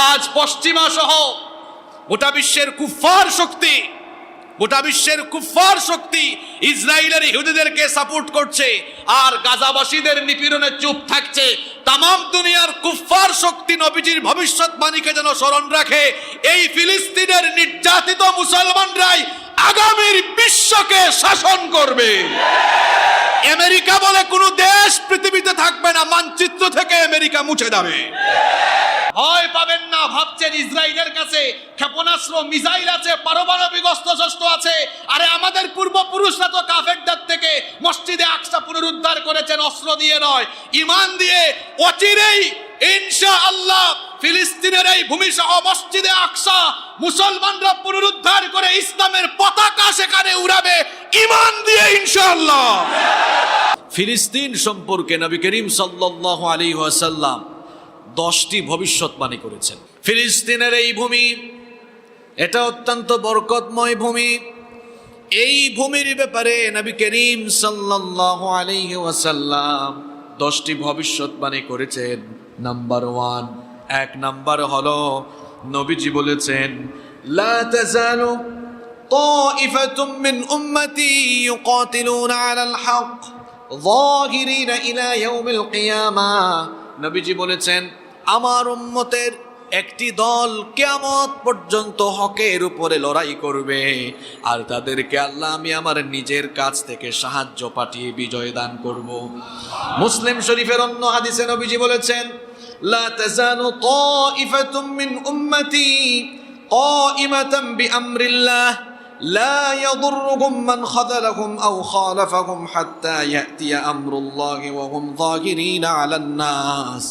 আজ পশ্চিমা সহ গোটা বিশ্বের কুফফার শক্তি ইসরায়েলের ইহুদিদেরকে সাপোর্ট করছে আর গাজাবাসীদের নিপীড়নে চুপ থাকছে। তামাম দুনিয়ার কুফফার শক্তি নবীজির ভবিষ্যৎবাণীকে যেন স্মরণ রাখে। এই ফিলিস্তিনের নির্যাতিত মুসলমানরাই আগামীর বিশ্বকে শাসন করবে। আমেরিকা বলে কোনো দেশ পৃথিবীতে থাকবে না, মানচিত্র থেকে আমেরিকা মুছে যাবে। ভয় পাবেন না। ভাবছেন ইসরায়েলের কাছে ক্ষেপণাস্ত্র, মিসাইল আছে, পারমাণবিক অস্ত্রশস্ত্র আছে। আরে আমাদের পূর্বপুরুষরা তো কাফেরদের থেকে মসজিদে আকসা পুনরুদ্ধার করেছেন অস্ত্র দিয়ে নয়, ঈমান দিয়ে। অচিরেই ইনশাআল্লাহ ফিলিস্তিনের এই ভূমি সহ মসজিদে আকসা মুসলমানরা পুনরুদ্ধার করে ইসলামের পতাকা সেখানে উড়াবে ঈমান দিয়ে ইনশাআল্লাহ। ফিলিস্তিন সম্পর্কে নবী করিম সাল্লাল্লাহু আলাইহি ওয়াসাল্লাম 10টি ভবিষ্যৎবাণী করেছেন। ফিলিস্তিনের এই ভূমি এটা অত্যন্ত বরকতময় ভূমি। এই ভূমির ব্যাপারে নবী করিম সাল্লাল্লাহু আলাইহি ওয়াসাল্লাম 10টি ভবিষ্যৎবাণী করেছেন। নাম্বার 1, 1 নাম্বার হলো নবীজি বলেছেন, লা তাজালু তাইফাতুম মিন উম্মতি ইউকাতিলুনা আলাল হক যাহিরিনা ইলা ইয়াউমিল কিয়ামাহ। নবীজি বলেছেন, আমার উম্মতের একটি দল কিয়ামত পর্যন্ত হকের উপরে লড়াই করবে, আর তাদেরকে আল্লাহ আমি আমার নিজের কাছ থেকে সাহায্য পাঠিয়ে বিজয় দান করব। মুসলিম শরীফের অন্য হাদিসে নবীজি বলেছেন, লা তাজালু তাইফাতুম মিন উম্মতি কাইমাতান বিআমরিল্লাহ لا يضرهم من خذلهم أو خالفهم حتى يأتي أمر الله وهم ظاهرين على الناس।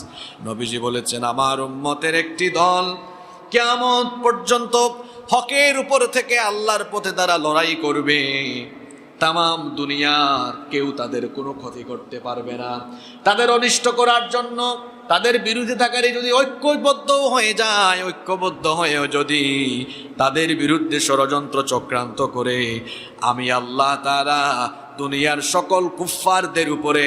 নবীজি বলেছেন, আমার উম্মতের একটি দল কিয়ামত পর্যন্ত হকের উপর থেকে আল্লাহর পথে তারা লড়াই করবে। তামাম দুনিয়ার কেউ তাদের কোনো ক্ষতি করতে পারবে না। তাদের অনিষ্ট করার জন্য তাদের বিরুদ্ধে থাকারই যদি ঐক্যবদ্ধ হয়েও যদি তাদের বিরুদ্ধে ষড়যন্ত্র চক্রান্ত করে, আমি আল্লাহ তাআলা দুনিয়ার সকল কুফফারদের উপরে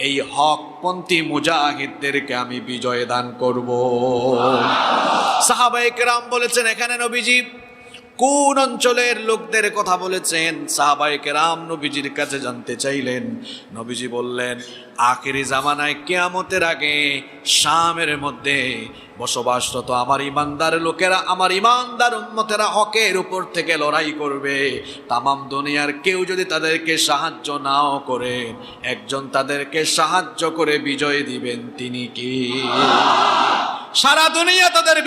এই হকপন্থী মুজাহিদদেরকে আমি বিজয় দান করব। সাহাবায়ে কেরাম বলেছেন, এখানে নবীজি কোন অঞ্চলের লোকদের কথা বলেছেন? সাহাবায়ে কেরাম নবীজির কাছে জানতে চাইলেন। নবীজি বললেন, আখিরি জামানায় কিয়ামতের আগে শামের মধ্যে বসবাসরত আমার ইমানদার লোকেরা, আমার ইমানদার উম্মতেরা হকের উপর থেকে লড়াই করবে। তামাম দুনিয়ার কেউ যদি তাদেরকে সাহায্য নাও করে, একজন তাদেরকে সাহায্য করে বিজয় দিবেন, তিনি কি? সারা দুনিয়া তাদের